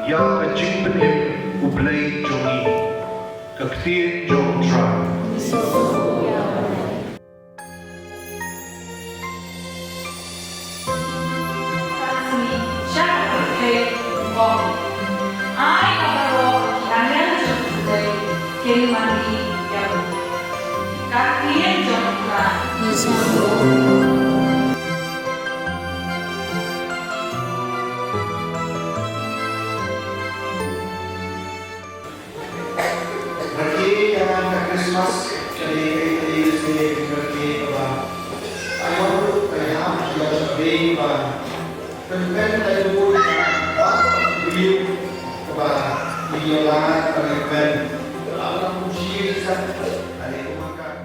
ya ka jingpdiang ublay jongi ka kthien jong tra Berarti jangan Christmas jadi berarti bahwa ayo kayak sudah sedih bahwa pengen dari dulu beliau bahwa beliau lah pengen Allah muji kita ada itu makan.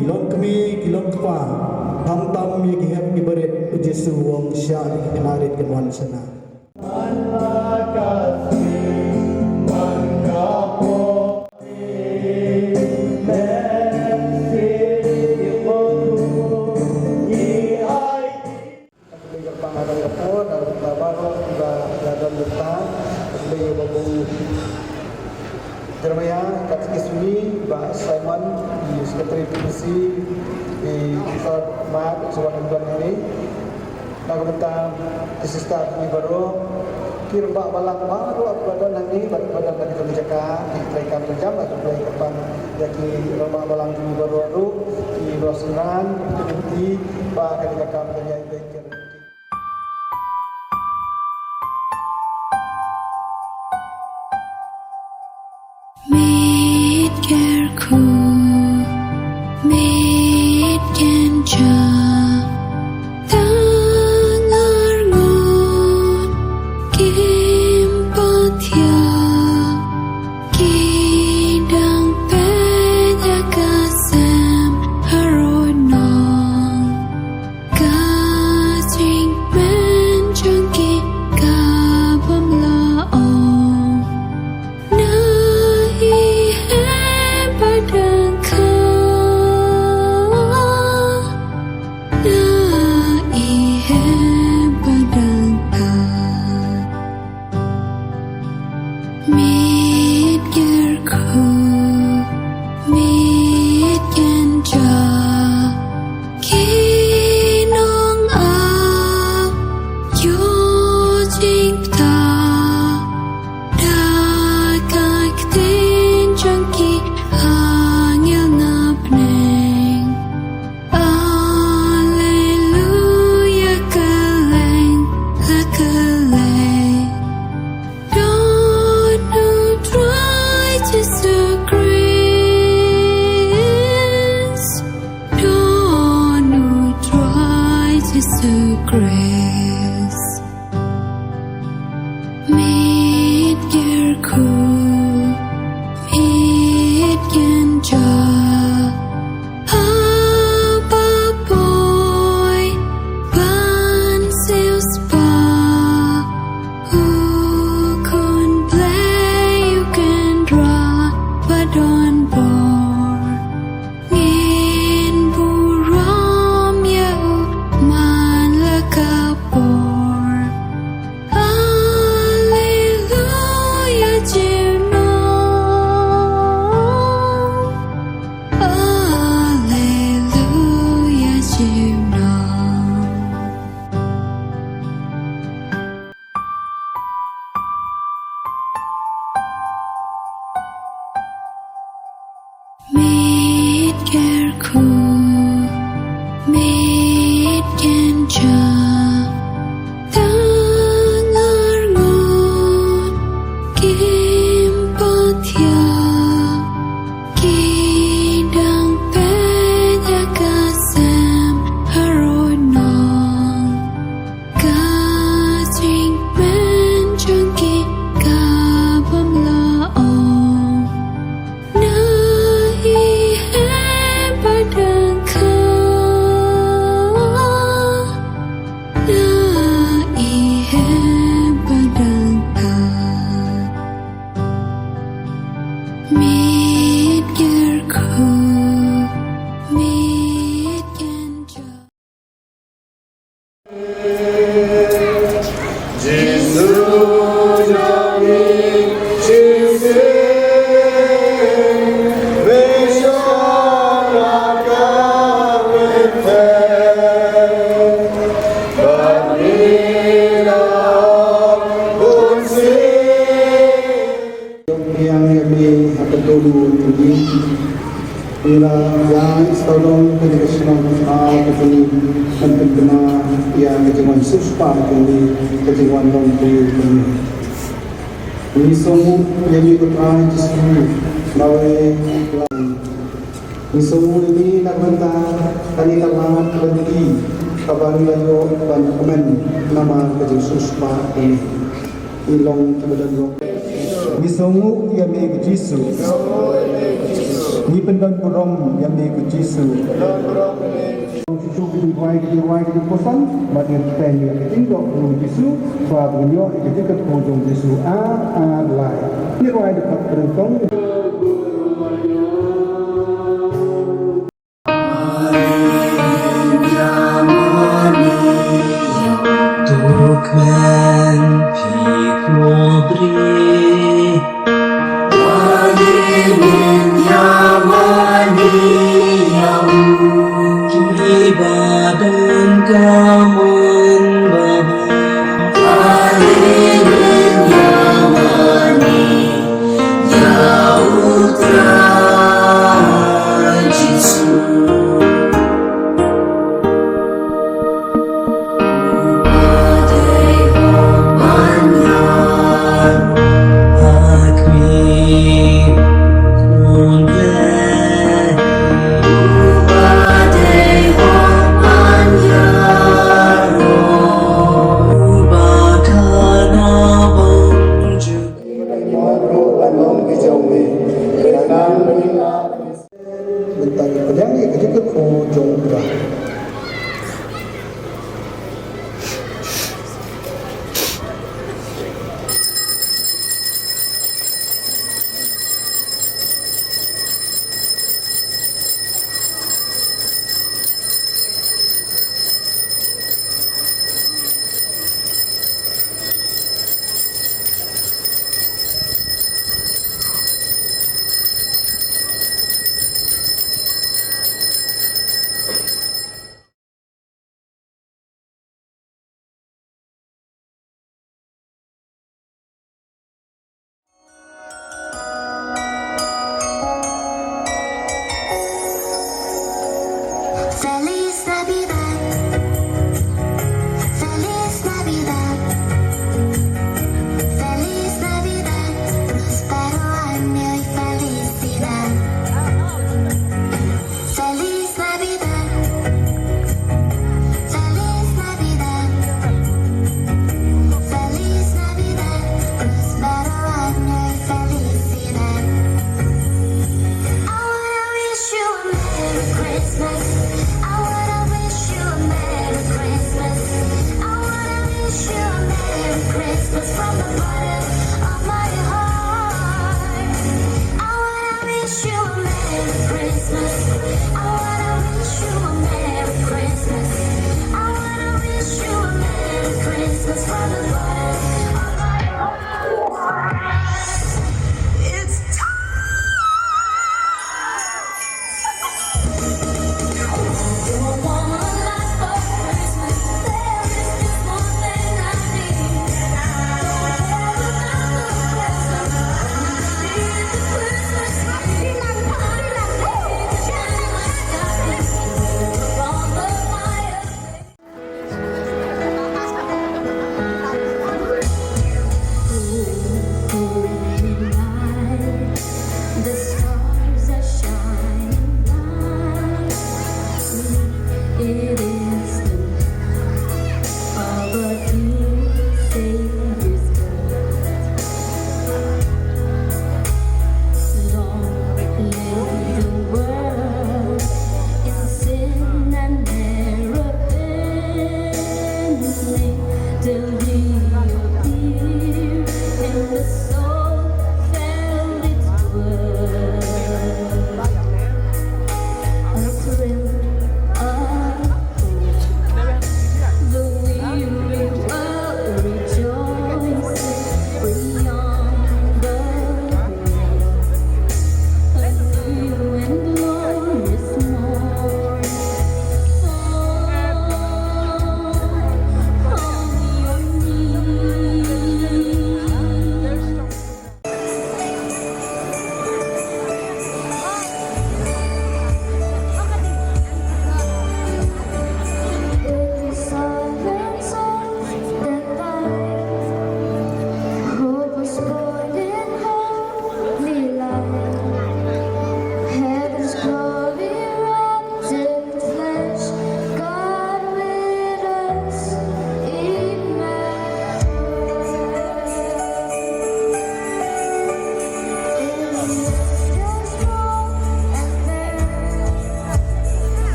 Kilom kami, kilom kpa, tam ye kihap kibarit U Jisu wong sya dikenarit kenuan sana. Jeremiah kat Kisuni, Bah Simon di Sekretari Polisi di Sawlad Sawlad bulan ini. Lagu tentang sistem ini baru kirba balang baru badan ini badan dari kebijakan di mereka berjam atau mulai kapan yaki kirba balang ini baru di Rosnan di Bah kebijakan dari Laitpynter. Kau tinggi. Ira yang istadong kenikasinan kini menterkena yang kejenguan suspa kini kejenguan dong kini. Ini semua yang ikut Jisu bagai ini semua ini nak bentang kali tamat berhenti kabar layo dan komen nama kejeng suspa ini ilong kemudian dong. Ini semua yang ikut Jisu. Ni pendan kurang yang di Jisu. Jisu jingduwai ke kosan, bagian tanya ketinggal U Jisu, sebab beliau ketika kujung Jisu lai. Ni ruai dekat berentong. Dukan pikobri. Ibadan kamun bahar Yamani Yautra Jisu Badai Homanyan Hakwid Umylle Jingpdiang ni ketika jingduwai.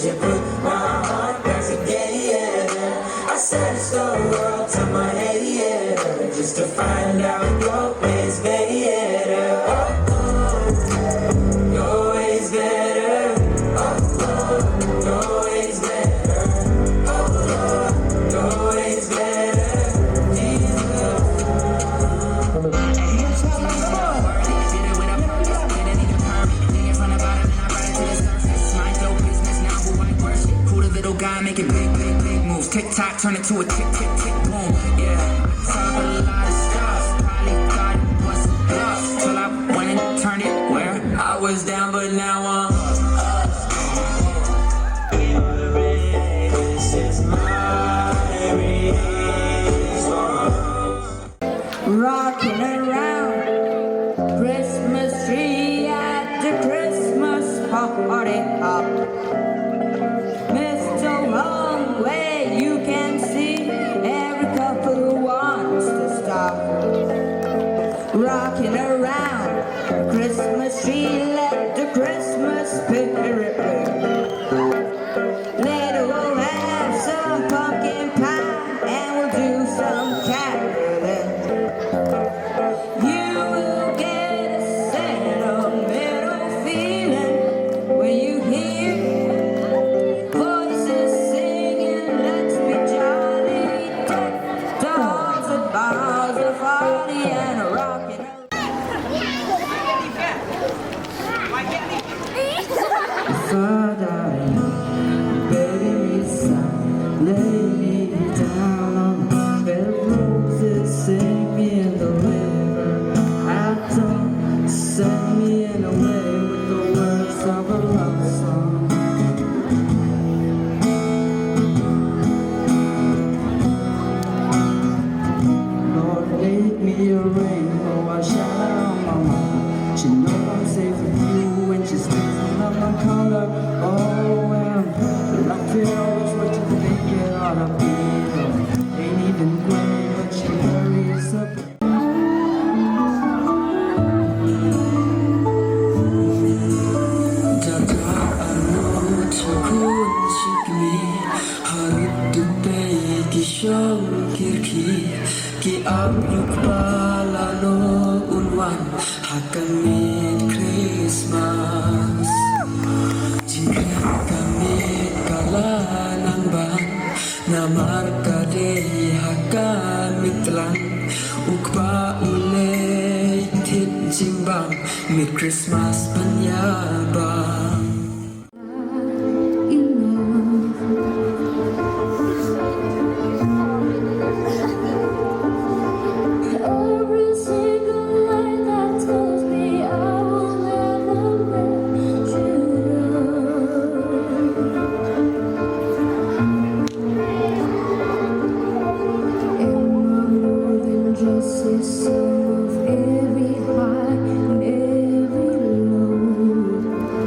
to put my heart back together. I searched the world to my head just to find out your ways better. Your ways better. Your ways better. Your ways better. Guy making big moves. Tick tock, turn it to a tick boom. Yeah, saw a lot of stuff. Probably thought it was a bluff till I went and turned it where I was down, but now I'm up. This is my race. Rocking around Christmas tree at the Christmas party hop. Where you can see every couple who wants to stop. Rocking around Christmas tree, let the Christmas spirit ring. Later we'll have some pumpkin pie and we'll do some caroling. You will get a sentimental feeling when you hear voices singing, let's be jolly. Dolls and balls of holly and a rockin' Father, baby, me son, lay me down on the bed. Roses sing me in the river. I don't send me in away with the words of a love song. Make me a rainbow, I shine on my mama. She knows I'm safe with you when she's thinking of my color. Oh, well, I feel always what you think it ought to be. Ain't even gray, but she hurries up. Dada anu chukun chikmi harut dupe kishol kirki. Ki abluk balalo unwan hakamit Christmas. Jika kami kalanang ban namar kadei hakamit lang ukba ulay tit jingbang mit Christmas panyabang. Some of every high and every low.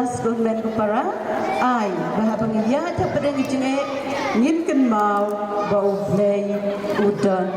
Christmas kun men ku para ai bahapang ya ta pada ngijenge ngin ken mau bau play udan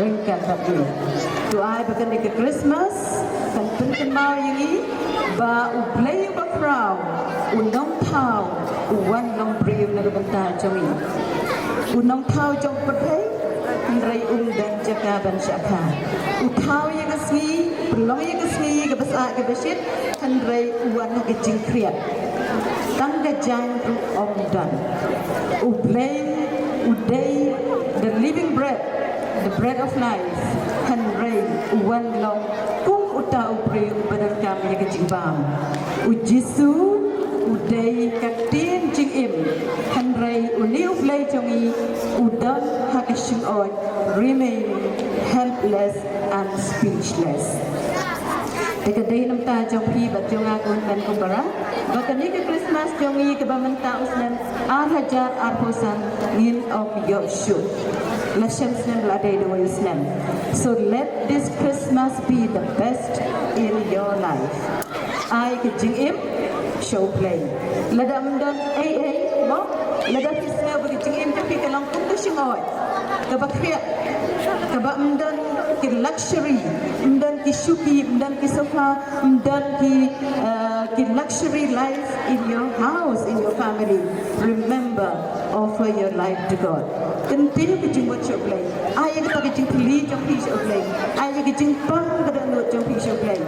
ringkat tapi tu ai bakan ke Christmas kan ken mau yangi ba u play ba crow unong thau uwan long priu na banta jomi unong thau jong perthai rai dan jaga ban syakha uthau ya kasni pelong ya kasni ke basa ke besit kan rai uwan ke jingkriat tang ga jang ru om dan u play uday the living bread the bread of life kan rai uwan long kung utau priu badar kami ke jingbam U Jisu uday kaktin jingim kan rai uniu play jongi udan hakishing on remain helpless and speechless. Dekat day nam ta jong pi bat jong akun dan kumbara. Bakani ke Christmas jongi ke bamanta usnan hajar arhosan ngin Umylle shu. Lashem snan ladai do usnan. So let this Christmas be the best in your life. I ke jingim show play. Ladam dan mo ladam kisna bagi jingim tapi kalang kum ke shingoy. Ke bakhuid ke bamdan ki luxury mdan ki shuki mdan ki sofa mdan ki luxury life in your house in your family. Remember, offer your life to God. Continue to jing what you play. Ayah kita jing tylli jong pi show play. Ayah kita jing pang kada no jong pi show play.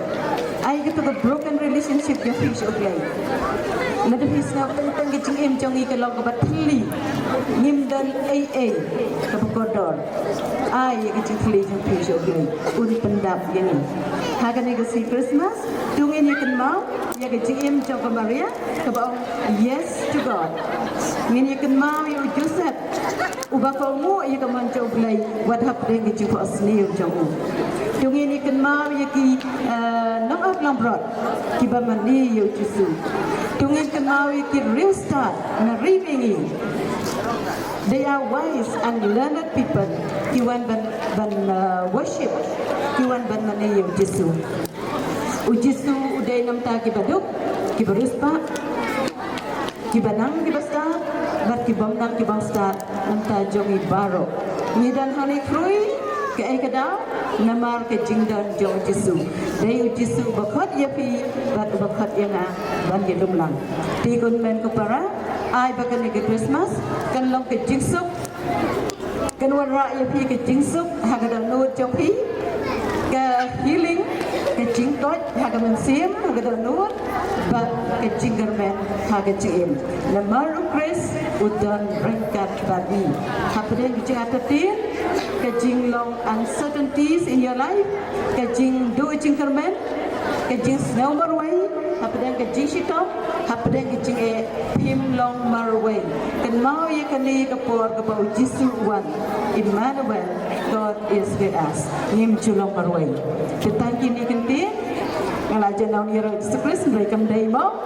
Ayah kita broken relationship jong pi show play. Nada hisna tentang jing em jong i kalau kebat tylli ngim dan ke kodor. Ayah kita jing tylli jong pi show play. Un pendap gini. Hagan ni si Christmas tungin ya kan mau ya ke jing em jong ke Maria ke bau yes to God. Ngin ya kan mau ya Joseph ubah mu ya ke manjau play what happening ke jing asniu jong u. Tungin ya kan mau ya ki nong up long broad ki ba mani U Jisu. Tungin kan mau ya ki real start na rimingi. They are wise and learned people. Kiwan ban worship. Kiwan ban mani U Jisu. U Jisu uday nam ta ki baduk, ki baruspa, ki banang ki basta, bat ki bamdang ki bangsta nam ta jongi baro. Nidan hani krui ke ekada namar ke jingdan jong Jisu. Day U Jisu bakhat yapi bat bakhat yana ban yedumlang. Tikun men ko para ai bakan ke Christmas kan long ke jingsuk kan wara yapi ke jingsuk hagada no jong pi ke healing ke jingtot hagaman sim hagada no bat ke jingermen hagajim namaru Khrist udan rengkat babi hapden jingatatin ke jinglong uncertainties in your life ke jing do jingermen ke jing snowmarway hapden ke jingshitop hapden ke jing him long marway kan mau ye kani ke por ke bau Jisu wan Emmanuel God is with us ngim julong marway tetangki ni kenti ngalajan naun ira Jisu Khrist mereka mdai mo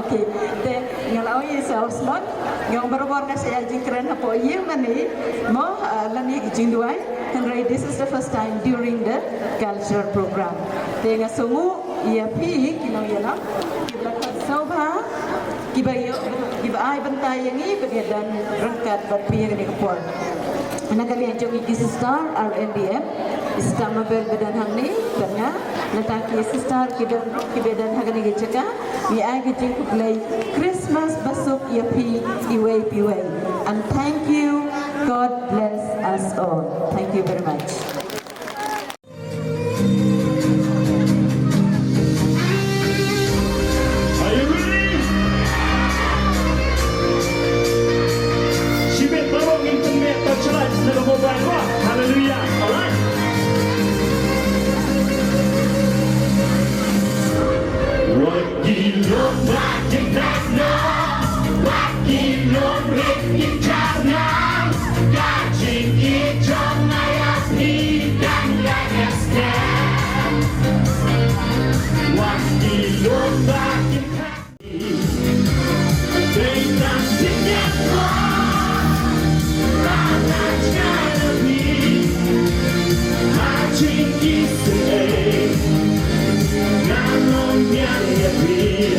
okay te ngalau ye Osmond yang berbuat saya jing keren hapoh ye mani mo lani jingduwai and this is the first time during the cultural program te ngasungu ia pi kinau yana sngewbha kiba ai bentai yang ni dan rengkat bapi yang ni kepor anak kalian jongi ki sister RNDM sister mabel badan hang ni karena nataki sister ki badan hang ni gecaka ni ai gecing play Christmas basuk ia pi iway and thank you. God bless us all. Thank you very much. Hallelujah. All right.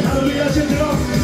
Hallelujah,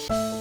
Amen.